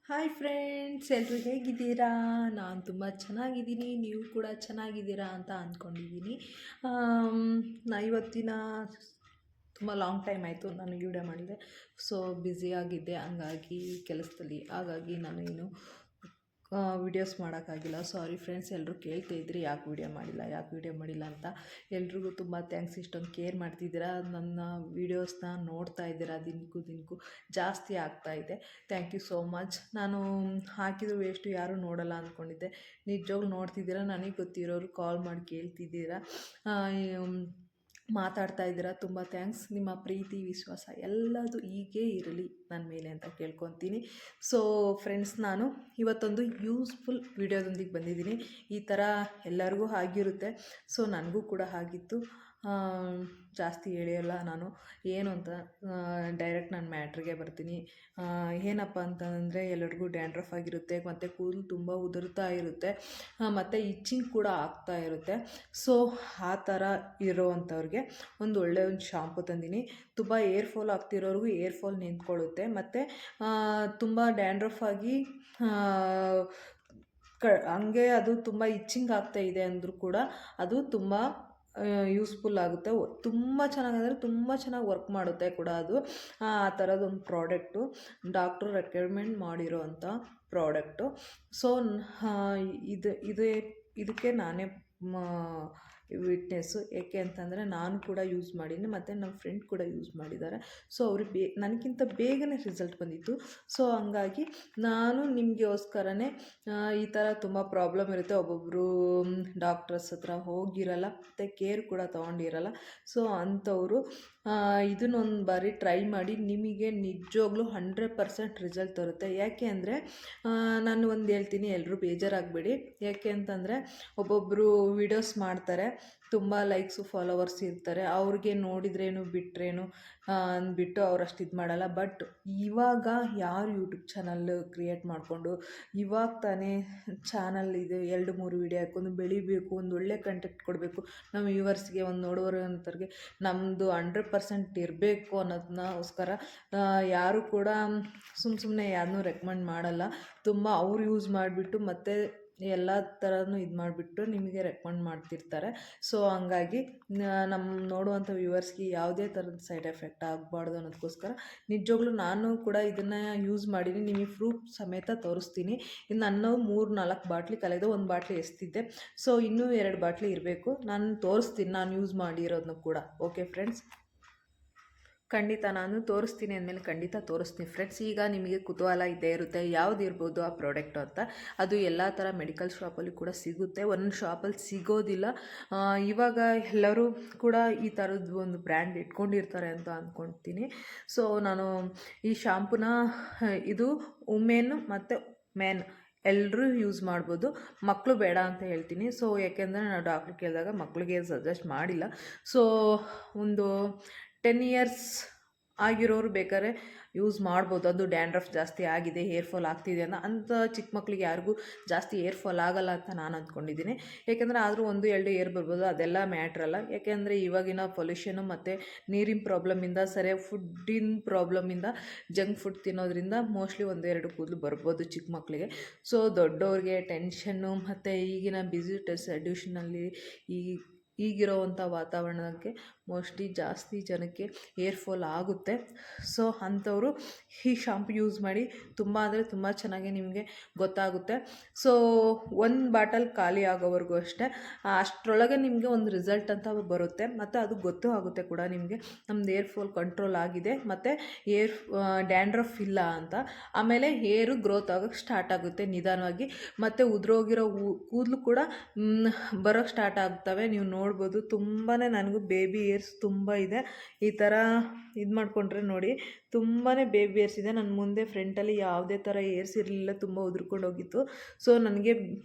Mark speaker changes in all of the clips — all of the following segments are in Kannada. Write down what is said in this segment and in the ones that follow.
Speaker 1: ಹಾಯ್ ಫ್ರೆಂಡ್ಸ್, ಎಲ್ಲರೂ ಹೇಗಿದ್ದೀರಾ? ನಾನು ತುಂಬ ಚೆನ್ನಾಗಿದ್ದೀನಿ, ನೀವು ಕೂಡ ಚೆನ್ನಾಗಿದ್ದೀರಾ ಅಂತ ಅಂದ್ಕೊಂಡಿದ್ದೀನಿ. ಇವತ್ತಿನ ತುಂಬ ಲಾಂಗ್ ಟೈಮ್ ಆಯಿತು ನಾನು ವಿಡಿಯೋ ಮಾಡಿದೆ. ಸೊ ಬ್ಯುಸಿಯಾಗಿದ್ದೆ, ಹಂಗಾಗಿ ಕೆಲಸದಲ್ಲಿ, ಹಾಗಾಗಿ ನಾನು ಏನು ವಿಡಿಯೋಸ್ ಮಾಡೋಕ್ಕಾಗಿಲ್ಲ. ಸಾರಿ ಫ್ರೆಂಡ್ಸ್, ಎಲ್ಲರೂ ಕೇಳ್ತಾಯಿದ್ರಿ ಯಾಕೆ ವಿಡಿಯೋ ಮಾಡಿಲ್ಲ ಅಂತ. ಎಲ್ರಿಗೂ ತುಂಬ ಥ್ಯಾಂಕ್ಸ್, ಇಷ್ಟೊಂದು ಕೇರ್ ಮಾಡ್ತಿದ್ದೀರಾ, ನನ್ನ ವೀಡಿಯೋಸ್ನ ನೋಡ್ತಾ ಇದ್ದೀರಾ, ದಿನಕ್ಕೂ ಜಾಸ್ತಿ ಆಗ್ತಾಯಿದೆ. Thank you so much. ನಾನು ಹಾಕಿದ್ರು ವೇಸ್ಟು, ಯಾರೂ ನೋಡಲ್ಲ ಅಂದ್ಕೊಂಡಿದ್ದೆ. ನಿಜವಾಗ್ಲೂ ನೋಡ್ತಿದ್ದೀರಾ, ನನಗೆ ಗೊತ್ತಿರೋರು ಕಾಲ್ ಮಾಡಿ ಕೇಳ್ತಿದ್ದೀರಾ, ಮಾತಾಡ್ತಾ ಇದ್ದೀರಾ. ತುಂಬ ಥ್ಯಾಂಕ್ಸ್. ನಿಮ್ಮ ಪ್ರೀತಿ ವಿಶ್ವಾಸ ಎಲ್ಲದು ಹೀಗೇ ಇರಲಿ ನನ್ನ ಮೇಲೆ ಅಂತ ಕೇಳ್ಕೊತೀನಿ. ಸೊ ಫ್ರೆಂಡ್ಸ್, ನಾನು ಇವತ್ತೊಂದು ಯೂಸ್ಫುಲ್ ವಿಡಿಯೋದೊಂದಿಗೆ ಬಂದಿದ್ದೀನಿ. ಈ ಥರ ಎಲ್ಲರಿಗೂ ಆಗಿರುತ್ತೆ, ಸೊ ನನಗೂ ಕೂಡ ಆಗಿತ್ತು. ಜಾಸ್ತಿ ಎಳೆಯಲ್ಲ ನಾನು, ಏನು ಅಂತ ಡೈರೆಕ್ಟ್ ನಾನು ಮ್ಯಾಟ್ರಿಗೆ ಬರ್ತೀನಿ. ಏನಪ್ಪ ಅಂತಂದರೆ, ಎಲ್ಲರಿಗೂ ಡ್ಯಾಂಡ್ರಫ್ ಆಗಿರುತ್ತೆ, ಮತ್ತು ಕೂದಲು ತುಂಬ ಉದುರ್ತಾ ಇರುತ್ತೆ, ಮತ್ತು ಇಚ್ಚಿಂಗ್ ಕೂಡ ಆಗ್ತಾ ಇರುತ್ತೆ. ಸೊ ಆ ಥರ ಇರೋವಂಥವ್ರಿಗೆ ಒಂದು ಶಾಂಪು ತಂದಿನಿ. ತುಂಬ ಏರ್ ಫಾಲ್ ಆಗ್ತಿರೋರಿಗೂ ಏರ್ ಫಾಲ್ ನಿಂತ್ಕೊಳ್ಳುತ್ತೆ, ಮತ್ತು ತುಂಬ ಡ್ಯಾಂಡ್ರಫ್ ಆಗಿ ಹಂಗೆ ಅದು ತುಂಬ ಇಚ್ಚಿಂಗ್ ಆಗ್ತಾ ಇದೆ ಅಂದರೂ ಕೂಡ ಅದು ತುಂಬ ಯೂಸ್ಫುಲ್ ಆಗುತ್ತೆ. ತುಂಬ ಚೆನ್ನಾಗಂದರೆ ತುಂಬ ಚೆನ್ನಾಗಿ ವರ್ಕ್ ಮಾಡುತ್ತೆ ಕೂಡ ಅದು. ಆ ಥರದೊಂದು ಪ್ರಾಡಕ್ಟು, ಡಾಕ್ಟ್ರು ರೆಕಮೆಂಡ್ ಮಾಡಿರೋ ಅಂಥ ಪ್ರಾಡಕ್ಟು. ಸೊ ಇದಕ್ಕೆ ನಾನೇ ವಿಟ್ನೆಸ್ಸು. ಏಕೆ ಅಂತಂದರೆ ನಾನು ಕೂಡ ಯೂಸ್ ಮಾಡೀನಿ, ಮತ್ತು ನಮ್ಮ ಫ್ರೆಂಡ್ ಕೂಡ ಯೂಸ್ ಮಾಡಿದ್ದಾರೆ. ಸೊ ಅವ್ರಿಗೆ ನನಗಿಂತ ಬೇಗನೆ ರಿಸಲ್ಟ್ ಬಂದಿತ್ತು. ಸೊ ಹಂಗಾಗಿ ನಾನು ನಿಮಗೋಸ್ಕರನೇ, ಈ ಥರ ತುಂಬ ಪ್ರಾಬ್ಲಮ್ ಇರುತ್ತೆ, ಒಬ್ಬೊಬ್ಬರು ಡಾಕ್ಟರ್ಸ್ ಹತ್ರ ಹೋಗಿರಲ್ಲ, ಮತ್ತು ಕೇರ್ ಕೂಡ ತೊಗೊಂಡಿರಲ್ಲ. ಸೊ ಅಂಥವರು ಇದನ್ನೊಂದು ಬಾರಿ ಟ್ರೈ ಮಾಡಿ, ನಿಮಗೆ ನಿಜವಾಗ್ಲೂ 100% ರಿಸಲ್ಟ್ ತರುತ್ತೆ. ಯಾಕೆ ಅಂದರೆ, ನಾನು ಒಂದು ಹೇಳ್ತೀನಿ, ಎಲ್ಲರೂ ಬೇಜಾರಾಗಬೇಡಿ. ಯಾಕೆ ಅಂತಂದರೆ, ಒಬ್ಬೊಬ್ಬರು ವಿಡಿಯೋಸ್ ಮಾಡ್ತಾರೆ, ತುಂಬ ಲೈಕ್ಸು ಫಾಲೋವರ್ಸ್ ಇರ್ತಾರೆ, ಅವ್ರಿಗೆ ನೋಡಿದ್ರೇನು ಬಿಟ್ರೇನು ಅಂದ್ಬಿಟ್ಟು ಅವ್ರಷ್ಟು ಇದು ಮಾಡಲ್ಲ. ಬಟ್ ಇವಾಗ ಯಾರು ಯೂಟ್ಯೂಬ್ ಚಾನಲ್ ಕ್ರಿಯೇಟ್ ಮಾಡಿಕೊಂಡು ಇವಾಗ ತಾನೇ ಚಾನಲ್ ಇದು 2-3 ವೀಡಿಯೋ ಹಾಕೊಂಡು ಬೆಳಿಬೇಕು, ಒಂದು ಒಳ್ಳೆ ಕಂಟೆಂಟ್ ಕೊಡಬೇಕು, ನಮ್ಮ ವ್ಯೂವರ್ಸ್ಗೆ, ಒಂದು ನೋಡುವರಂಥವ್ರಿಗೆ ನಮ್ಮದು 100% ಇರಬೇಕು ಅನ್ನೋದನ್ನೋಸ್ಕರ ಯಾರು ಕೂಡ ಸುಮ್ಮನೆ ಯಾರನ್ನೂ ರೆಕಮೆಂಡ್ ಮಾಡಲ್ಲ. ತುಂಬ ಅವ್ರು ಯೂಸ್ ಮಾಡಿಬಿಟ್ಟು ಮತ್ತು ಎಲ್ಲ ಥರನೂ ಇದು ಮಾಡಿಬಿಟ್ಟು ನಿಮಗೆ ರೆಕಮೆಂಡ್ ಮಾಡ್ತಿರ್ತಾರೆ. ಸೊ ಹಂಗಾಗಿ ನಮ್ಮ ನೋಡುವಂಥ ವ್ಯೂವರ್ಸ್ಗೆ ಯಾವುದೇ ಥರದ ಸೈಡ್ ಎಫೆಕ್ಟ್ ಆಗಬಾರ್ದು ಅನ್ನೋದಕ್ಕೋಸ್ಕರ ನಿಜವಾಗ್ಲೂ ನಾನು ಕೂಡ ಇದನ್ನು ಯೂಸ್ ಮಾಡೀನಿ. ನಿಮಗೆ ಪ್ರೂಫ್ ಸಮೇತ ತೋರಿಸ್ತೀನಿ. ಇನ್ನು ನಾನು 3-4 ಬಾಟ್ಲಿ ಕಲೆದು, 1 ಬಾಟ್ಲಿ ಎಸ್ತಿದ್ದೆ. ಸೊ ಇನ್ನೂ 2 ಬಾಟ್ಲಿ ಇರಬೇಕು, ನಾನು ತೋರಿಸ್ತೀನಿ ನಾನು ಯೂಸ್ ಮಾಡಿರೋದನ್ನು ಕೂಡ. ಓಕೆ ಫ್ರೆಂಡ್ಸ್, ಖಂಡಿತ ನಾನು ತೋರಿಸ್ತೀನಿ ಅಂದಮೇಲೆ ಖಂಡಿತ ತೋರಿಸ್ತೀನಿ ಫ್ರೆಂಡ್ಸ್. ಈಗ ನಿಮಗೆ ಕುತೂಹಲ ಇದ್ದೇ ಇರುತ್ತೆ, ಯಾವುದು ಇರ್ಬೋದು ಆ ಪ್ರಾಡಕ್ಟು ಅಂತ. ಅದು ಎಲ್ಲ ಥರ ಮೆಡಿಕಲ್ ಶಾಪಲ್ಲಿ ಕೂಡ ಸಿಗುತ್ತೆ, ಒಂದೊಂದು ಶಾಪಲ್ಲಿ ಸಿಗೋದಿಲ್ಲ. ಇವಾಗ ಎಲ್ಲರೂ ಕೂಡ ಈ ಥರದ್ದು ಒಂದು ಬ್ರ್ಯಾಂಡ್ ಇಟ್ಕೊಂಡಿರ್ತಾರೆ ಅಂತ ಅಂದ್ಕೊಳ್ತೀನಿ. ಸೊ ನಾನು ಈ ಶಾಂಪೂನ, ಇದು ವುಮೆನ್ ಮತ್ತು ಮೆನ್ ಎಲ್ಲರೂ ಯೂಸ್ ಮಾಡ್ಬೋದು, ಮಕ್ಕಳು ಬೇಡ ಅಂತ ಹೇಳ್ತೀನಿ. ಸೊ ಯಾಕೆಂದರೆ ನಾನು ಡಾಕ್ಟ್ರ್ ಕೇಳಿದಾಗ ಮಕ್ಕಳಿಗೆ ಸಜೆಸ್ಟ್ ಮಾಡಿಲ್ಲ. ಸೊ ಒಂದು 10 ಇಯರ್ಸ್ ಆಗಿರೋರು ಬೇಕಾದ್ರೆ ಯೂಸ್ ಮಾಡ್ಬೋದು. ಅದು ಡ್ಯಾಂಡ್ರಫ್ ಜಾಸ್ತಿ ಆಗಿದೆ, ಹೇರ್ ಫಾಲ್ ಆಗ್ತಿದೆ ಅಂತ ಚಿಕ್ಕ ಮಕ್ಳಿಗೆ ಯಾರಿಗೂ ಜಾಸ್ತಿ ಹೇರ್ ಫಾಲ್ ಆಗಲ್ಲ ಅಂತ ನಾನು ಅಂದ್ಕೊಂಡಿದ್ದೀನಿ. ಯಾಕೆಂದರೆ ಆದರೂ 1-2 ಏರ್ ಬರ್ಬೋದು, ಅದೆಲ್ಲ ಮ್ಯಾಟ್ರಲ್ಲ. ಯಾಕೆಂದರೆ ಇವಾಗಿನ ಪೊಲ್ಯೂಷನು ಮತ್ತು ನೀರಿನ ಪ್ರಾಬ್ಲಮಿಂದ, ಸರಿಯಾಗಿ ಫುಡ್ಡಿನ ಪ್ರಾಬ್ಲಮಿಂದ, ಜಂಕ್ ಫುಡ್ ತಿನ್ನೋದ್ರಿಂದ ಮೋಸ್ಟ್ಲಿ 1-2 ಕೂದಲು ಬರ್ಬೋದು ಚಿಕ್ಕ ಮಕ್ಕಳಿಗೆ. ಸೊ ದೊಡ್ಡವ್ರಿಗೆ ಟೆನ್ಷನ್ನು, ಮತ್ತು ಈಗಿನ ಬ್ಯುಸಿ ಶೆಡ್ಯೂಲ್ನಲ್ಲಿ ಈಗಿರೋವಂಥ ವಾತಾವರಣಕ್ಕೆ ಮೋಸ್ಟ್ಲಿ ಜಾಸ್ತಿ ಜನಕ್ಕೆ ಏರ್ ಫಾಲ್ ಆಗುತ್ತೆ. ಸೊ ಅಂಥವರು ಈ ಶಾಂಪು ಯೂಸ್ ಮಾಡಿ, ತುಂಬ ಅಂದರೆ ತುಂಬ ಚೆನ್ನಾಗಿ ನಿಮಗೆ ಗೊತ್ತಾಗುತ್ತೆ. ಸೊ 1 ಬಾಟಲ್ ಖಾಲಿ ಆಗೋವರೆಗೂ ಅಷ್ಟೇ, ಅಷ್ಟರೊಳಗೆ ನಿಮಗೆ ಒಂದು ರಿಸಲ್ಟ್ ಅಂತ ಬರುತ್ತೆ, ಮತ್ತು ಅದು ಗೊತ್ತೂ ಆಗುತ್ತೆ ಕೂಡ ನಿಮಗೆ ನಮ್ಮದು ಏರ್ ಫಾಲ್ ಕಂಟ್ರೋಲ್ ಆಗಿದೆ, ಮತ್ತು ಡ್ಯಾಂಡ್ರಫ್ ಇಲ್ಲ ಅಂತ. ಆಮೇಲೆ ಹೇರು ಗ್ರೋತ್ ಆಗೋಕ್ಕೆ ಸ್ಟಾರ್ಟ್ ಆಗುತ್ತೆ ನಿಧಾನವಾಗಿ, ಮತ್ತು ಉದುರೋಗಿರೋ ಕೂದಲು ಕೂಡ ಬರೋಕ್ಕೆ ಸ್ಟಾರ್ಟ್ ಆಗ್ತವೆ. ನೀವು ನೋಡ್ಬೋದು, ತುಂಬಾ ನನಗೂ ಬೇಬಿ ಏರ್ಸ್ ತುಂಬ ಇದೆ. ಈ ಥರ ಇದು ಮಾಡಿಕೊಂಡ್ರೆ ನೋಡಿ, ತುಂಬಾ ಬೇಬಿ ಏರ್ಸ್ ಇದೆ. ನನ್ನ ಮುಂದೆ ಫ್ರಂಟಲ್ಲಿ ಯಾವುದೇ ಥರ ಏರ್ಸ್ ಇರಲಿಲ್ಲ, ತುಂಬ ಉದುರ್ಕೊಂಡು ಹೋಗಿತ್ತು. ಸೊ ನನಗೆ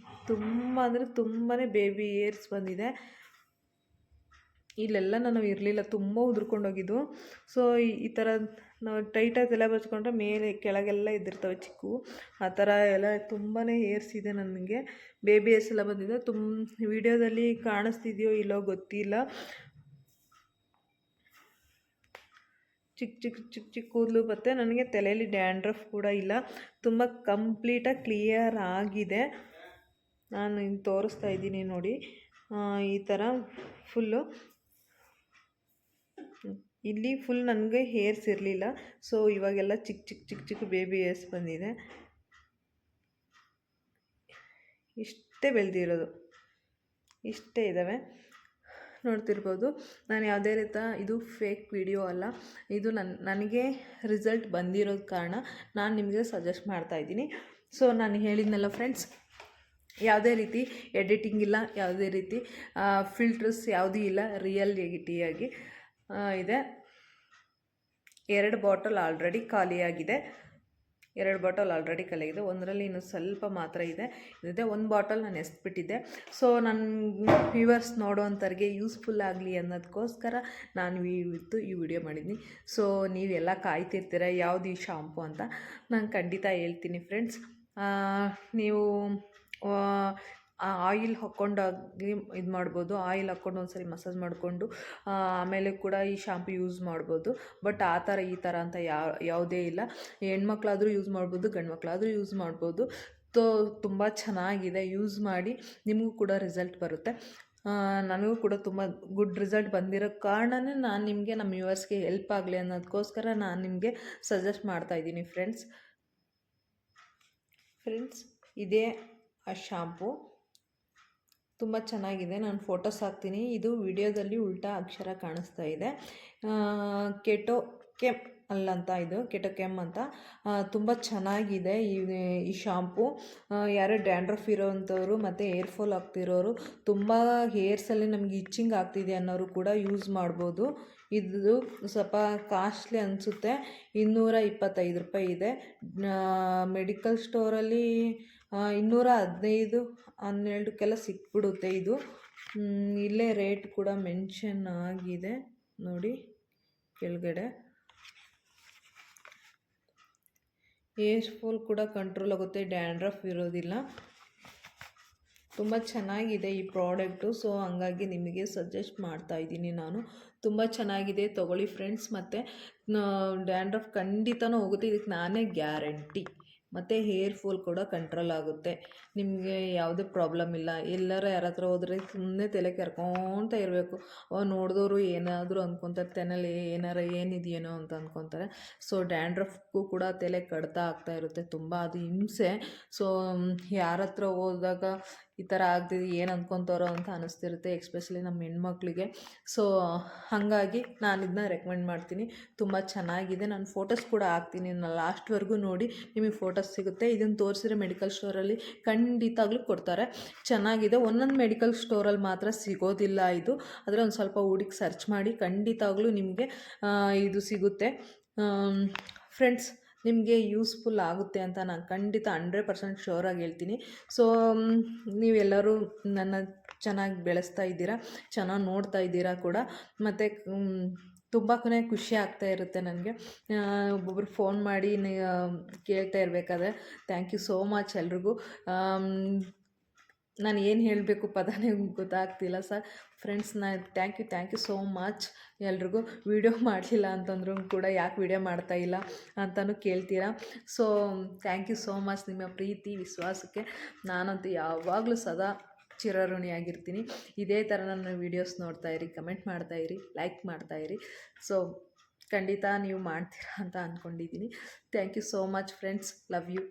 Speaker 1: ತುಂಬ ಅಂದರೆ ತುಂಬಾ ಬೇಬಿ ಏರ್ಸ್ ಬಂದಿದೆ. ಇಲ್ಲೆಲ್ಲ ನಾನು ಇರಲಿಲ್ಲ, ತುಂಬ ಉದುರ್ಕೊಂಡೋಗಿದ್ದು. ಸೊ ಈ ಥರ ನಾವು ಟೈಟಾಗಿ ತಲೆ ಬಚ್ಕೊಂಡ್ರೆ ಮೇಲೆ ಕೆಳಗೆಲ್ಲ ಇದ್ದಿರ್ತವೆ ಚಿಕ್ಕವು, ಆ ಥರ ಎಲ್ಲ ತುಂಬಾ ಏರ್ಸ್ ಇದೆ ನನಗೆ. ಬೇಬಿ ಏರ್ಸ್ ಎಲ್ಲ ಬಂದಿದೆ. ವಿಡಿಯೋದಲ್ಲಿ ಕಾಣಿಸ್ತಿದೆಯೋ ಇಲ್ಲೋ ಗೊತ್ತಿಲ್ಲ, ಚಿಕ್ಕ ಕೂದಲು ಬರುತ್ತೆ. ನನಗೆ ತಲೆಯಲ್ಲಿ ಡ್ಯಾಂಡ್ರಫ್ ಕೂಡ ಇಲ್ಲ. ತುಂಬ ಕಂಪ್ಲೀಟಾಗಿ ಕ್ಲಿಯರ್ ಆಗಿದೆ. ನಾನು ಇನ್ನು ತೋರಿಸ್ತಾ ಇದ್ದೀನಿ ನೋಡಿ. ಈ ಥರ ಫುಲ್ಲು ಇಲ್ಲಿ ಫುಲ್ ನನಗೆ ಹೇರ್ಸ್ ಇರಲಿಲ್ಲ. ಸೊ ಇವಾಗೆಲ್ಲ ಚಿಕ್ಕ ಬೇಬಿ ಹೇರ್ಸ್ ಬಂದಿದೆ. ಇಷ್ಟೇ ಬೆಳೆದಿರೋದು, ಇಷ್ಟೇ ಇದ್ದಾವೆ ನೋಡ್ತಿರ್ಬೋದು. ನಾನು ಯಾವುದೇ ರೀತಿ ಇದು ಫೇಕ್ ವಿಡಿಯೋ ಅಲ್ಲ, ಇದು ನನಗೆ ರಿಸಲ್ಟ್ ಬಂದಿರೋದ ಕಾರಣ ನಾನು ನಿಮಗೆ ಸಜೆಸ್ಟ್ ಮಾಡ್ತಾಯಿದ್ದೀನಿ. ಸೊ ನಾನು ಹೇಳಿದ್ನಲ್ಲ ಫ್ರೆಂಡ್ಸ್, ಯಾವುದೇ ರೀತಿ ಎಡಿಟಿಂಗ್ ಇಲ್ಲ, ಯಾವುದೇ ರೀತಿ ಫಿಲ್ಟರ್ಸ್ ಯಾವುದೂ ಇಲ್ಲ, ರಿಯಾಲಿಟಿಯಾಗಿ ಇದೆ. 2 ಬಾಟಲ್ ಆಲ್ರೆಡಿ ಖಾಲಿಯಾಗಿದೆ. ಒಂದರಲ್ಲಿ ಇನ್ನೂ ಸ್ವಲ್ಪ ಮಾತ್ರ ಇದೆ. ಒಂದು ಬಾಟಲ್ ನಾನು ಎಸ್ಬಿಟ್ಟಿದ್ದೆ. ಸೊ ನನ್ನ ವ್ಯೂವರ್ಸ್ ನೋಡೋವಂಥವ್ರಿಗೆ ಯೂಸ್ಫುಲ್ ಆಗಲಿ ಅನ್ನೋದಕ್ಕೋಸ್ಕರ ನಾನು ಈ ವಿಡಿಯೋ ಮಾಡಿದ್ದೀನಿ. ಸೊ ನೀವೆಲ್ಲ ಕಾಯ್ತಿರ್ತೀರ ಯಾವುದು ಈ ಶಾಂಪು ಅಂತ. ನಾನು ಖಂಡಿತ ಹೇಳ್ತೀನಿ ಫ್ರೆಂಡ್ಸ್. ನೀವು ಆಯಿಲ್ ಹಾಕ್ಕೊಂಡಾಗಿ ಇದು ಮಾಡ್ಬೋದು. ಆಯಿಲ್ ಹಾಕ್ಕೊಂಡು ಒಂದ್ಸರಿ ಮಸಾಜ್ ಮಾಡಿಕೊಂಡು ಆಮೇಲೆ ಕೂಡ ಈ ಶಾಂಪು ಯೂಸ್ ಮಾಡ್ಬೋದು. ಬಟ್ ಆ ಥರ ಈ ಥರ ಅಂತ ಯಾವುದೇ ಇಲ್ಲ. ಹೆಣ್ಮಕ್ಳಾದರೂ ಯೂಸ್ ಮಾಡ್ಬೋದು, ಗಂಡು ಮಕ್ಕಳಾದರೂ ಯೂಸ್ ಮಾಡ್ಬೋದು. ತುಂಬ ಚೆನ್ನಾಗಿದೆ. ಯೂಸ್ ಮಾಡಿ, ನಿಮಗೂ ಕೂಡ ರಿಸಲ್ಟ್ ಬರುತ್ತೆ. ನನಗೂ ಕೂಡ ತುಂಬ ಗುಡ್ ರಿಸಲ್ಟ್ ಬಂದಿರೋ ಕಾರಣನೇ ನಾನು ನಿಮಗೆ, ನಮ್ಮ ವ್ಯೂವರ್ಸ್ಗೆ ಹೆಲ್ಪ್ ಆಗಲಿ ಅನ್ನೋದಕ್ಕೋಸ್ಕರ ನಾನು ನಿಮಗೆ ಸಜೆಸ್ಟ್ ಮಾಡ್ತಾಯಿದ್ದೀನಿ ಫ್ರೆಂಡ್ಸ್. ಇದೇ ಆ ಶಾಂಪು, ತುಂಬ ಚೆನ್ನಾಗಿದೆ. ನಾನು ಫೋಟೋಸ್ ಹಾಕ್ತೀನಿ. ಇದು ವಿಡಿಯೋದಲ್ಲಿ ಉಲ್ಟಾ ಅಕ್ಷರ ಕಾಣಿಸ್ತಾ ಇದೆ. ಕೆಟೋಕೆಮ್ ಅಲ್ಲಂತ, ಇದು ಕೆಟೋಕೆಮ್ ಅಂತ. ತುಂಬ ಚೆನ್ನಾಗಿದೆ ಈ ಶಾಂಪು. ಯಾರೋ ಡ್ಯಾಂಡ್ರಫ್ ಇರೋವಂಥವ್ರು ಮತ್ತು ಏರ್ ಫಾಲ್ ಆಗ್ತಿರೋರು, ತುಂಬ ಹೇರ್ಸಲ್ಲಿ ನಮಗೆ ಇಚ್ಚಿಂಗ್ ಆಗ್ತಿದೆ ಅನ್ನೋರು ಕೂಡ ಯೂಸ್ ಮಾಡ್ಬೋದು. ಇದು ಸ್ವಲ್ಪ ಕಾಸ್ಟ್ಲಿ ಅನಿಸುತ್ತೆ. 225 ರೂಪಾಯಿ ಇದೆ. ಮೆಡಿಕಲ್ ಸ್ಟೋರಲ್ಲಿ 215, 12ಕ್ಕೆಲ್ಲ ಸಿಕ್ಬಿಡುತ್ತೆ ಇದು. ಇಲ್ಲೇ ರೇಟ್ ಕೂಡ ಮೆನ್ಷನ್ ಆಗಿದೆ ನೋಡಿ ಕೆಳಗಡೆ. ಹೇರ್ ಫಾಲ್ ಕೂಡ ಕಂಟ್ರೋಲ್ ಆಗುತ್ತೆ, ಡ್ಯಾಂಡ್ರಫ್ ಇರೋದಿಲ್ಲ. ತುಂಬ ಚೆನ್ನಾಗಿದೆ ಈ ಪ್ರಾಡಕ್ಟು. ಸೊ ಹಂಗಾಗಿ ನಿಮಗೆ ಸಜೆಸ್ಟ್ ಮಾಡ್ತಾಯಿದ್ದೀನಿ ನಾನು. ತುಂಬ ಚೆನ್ನಾಗಿದೆ, ತೊಗೊಳ್ಳಿ ಫ್ರೆಂಡ್ಸ್. ಮತ್ತು ಡ್ಯಾಂಡ್ರಫ್ ಖಂಡಿತನೂ ಹೋಗುತ್ತೆ, ಇದಕ್ಕೆ ನಾನೇ ಗ್ಯಾರಂಟಿ. ಮತ್ತು ಹೇರ್ ಫಾಲ್ ಕೂಡ ಕಂಟ್ರೋಲ್ ಆಗುತ್ತೆ. ನಿಮಗೆ ಯಾವುದೇ ಪ್ರಾಬ್ಲಮ್ ಇಲ್ಲ. ಎಲ್ಲರ ಯಾರ ಹತ್ರ ಹೋದರೆ ಸುಮ್ಮನೆ ತಲೆ ಕೆರ್ಕೊತ ಇರಬೇಕು. ನೋಡಿದವರು ಏನಾದರೂ ಅಂದ್ಕೊತಾರೆ, ತಲೆಯಲ್ಲಿ ಏನಿದೆಯೇನೋ ಅಂತ ಅಂದ್ಕೊತಾರೆ. ಸೊ ಡ್ಯಾಂಡ್ರಫ್ಗೂ ಕೂಡ ತಲೆ ಕಡ್ತ ಆಗ್ತಾ ಇರುತ್ತೆ, ತುಂಬ ಅದು ಹಿಂಸೆ. ಸೊ ಯಾರ ಹತ್ರ ಹೋದಾಗ ಈ ಥರ ಆಗ್ತಿದೆ ಏನು ಅಂದ್ಕೊತಾರೋ ಅಂತ ಅನ್ನಿಸ್ತಿರುತ್ತೆ, ಎಸ್ಪೆಷಲಿ ನಮ್ಮ ಹೆಣ್ಮಕ್ಳಿಗೆ. ಸೊ ಹಾಗಾಗಿ ನಾನು ಇದನ್ನ ರೆಕಮೆಂಡ್ ಮಾಡ್ತೀನಿ. ತುಂಬ ಚೆನ್ನಾಗಿದೆ. ನಾನು ಫೋಟೋಸ್ ಕೂಡ ಹಾಕ್ತೀನಿ, ನಾನು ಲಾಸ್ಟ್ವರೆಗೂ ನೋಡಿ, ನಿಮಗೆ ಫೋಟೋಸ್ ಸಿಗುತ್ತೆ. ಇದನ್ನು ತೋರಿಸಿದ್ರೆ ಮೆಡಿಕಲ್ ಸ್ಟೋರಲ್ಲಿ ಖಂಡಿತವಾಗ್ಲೂ ಕೊಡ್ತಾರೆ. ಚೆನ್ನಾಗಿದೆ. ಒಂದೊಂದು ಮೆಡಿಕಲ್ ಸ್ಟೋರಲ್ಲಿ ಮಾತ್ರ ಸಿಗೋದಿಲ್ಲ ಇದು. ಆದರೆ ಒಂದು ಸ್ವಲ್ಪ ಹುಡುಕಿ ಸರ್ಚ್ ಮಾಡಿ, ಖಂಡಿತವಾಗ್ಲೂ ನಿಮಗೆ ಇದು ಸಿಗುತ್ತೆ ಫ್ರೆಂಡ್ಸ್. ನಿಮಗೆ ಯೂಸ್ಫುಲ್ ಆಗುತ್ತೆ ಅಂತ ನಾನು ಖಂಡಿತ 100% ಶೋರಾಗಿ ಹೇಳ್ತೀನಿ. ಸೊ ನೀವೆಲ್ಲರೂ ನನ್ನ ಚೆನ್ನಾಗಿ ಬೆಳೆಸ್ತಾ ಇದ್ದೀರಾ, ಚೆನ್ನಾಗಿ ನೋಡ್ತಾ ಇದ್ದೀರಾ ಕೂಡ. ಮತ್ತು ತುಂಬ ಖುಷಿ ಆಗ್ತಾ ಇರುತ್ತೆ ನನಗೆ. ಒಬ್ಬೊಬ್ರು ಫೋನ್ ಮಾಡಿ ಕೇಳ್ತಾ ಇರಬೇಕಾದ್ರೆ ಥ್ಯಾಂಕ್ ಯು ಸೋ ಮಚ್ ಎಲ್ರಿಗೂ. ನಾನು ಏನು ಹೇಳಬೇಕು ಪದನೇ ಗೊತ್ತಾಗ್ತಿಲ್ಲ ಸರ್. ಫ್ರೆಂಡ್ಸ್, ನಾನು ಥ್ಯಾಂಕ್ ಯು ಸೋ ಮಚ್ ಎಲ್ರಿಗೂ. ವೀಡಿಯೋ ಮಾಡಲಿಲ್ಲ ಅಂತಂದ್ರೂ ಕೂಡ ಯಾಕೆ ವೀಡಿಯೋ ಮಾಡ್ತಾಯಿಲ್ಲ ಅಂತಲೂ ಕೇಳ್ತೀರಾ. So thank you so much. ನಿಮ್ಮ ಪ್ರೀತಿ ವಿಶ್ವಾಸಕ್ಕೆ ನಾನಂತೂ ಯಾವಾಗಲೂ ಸದಾ ಚಿರಋಣಿಯಾಗಿರ್ತೀನಿ. ಇದೇ ಥರ ನನ್ನ ವೀಡಿಯೋಸ್ ನೋಡ್ತಾಯಿರಿ, ಕಮೆಂಟ್ ಮಾಡ್ತಾಯಿರಿ, ಲೈಕ್ ಮಾಡ್ತಾಯಿರಿ. ಸೊ ಖಂಡಿತ ನೀವು ಮಾಡ್ತೀರಾ ಅಂತ ಅಂದ್ಕೊಂಡಿದ್ದೀನಿ. Thank you so much friends. Love you.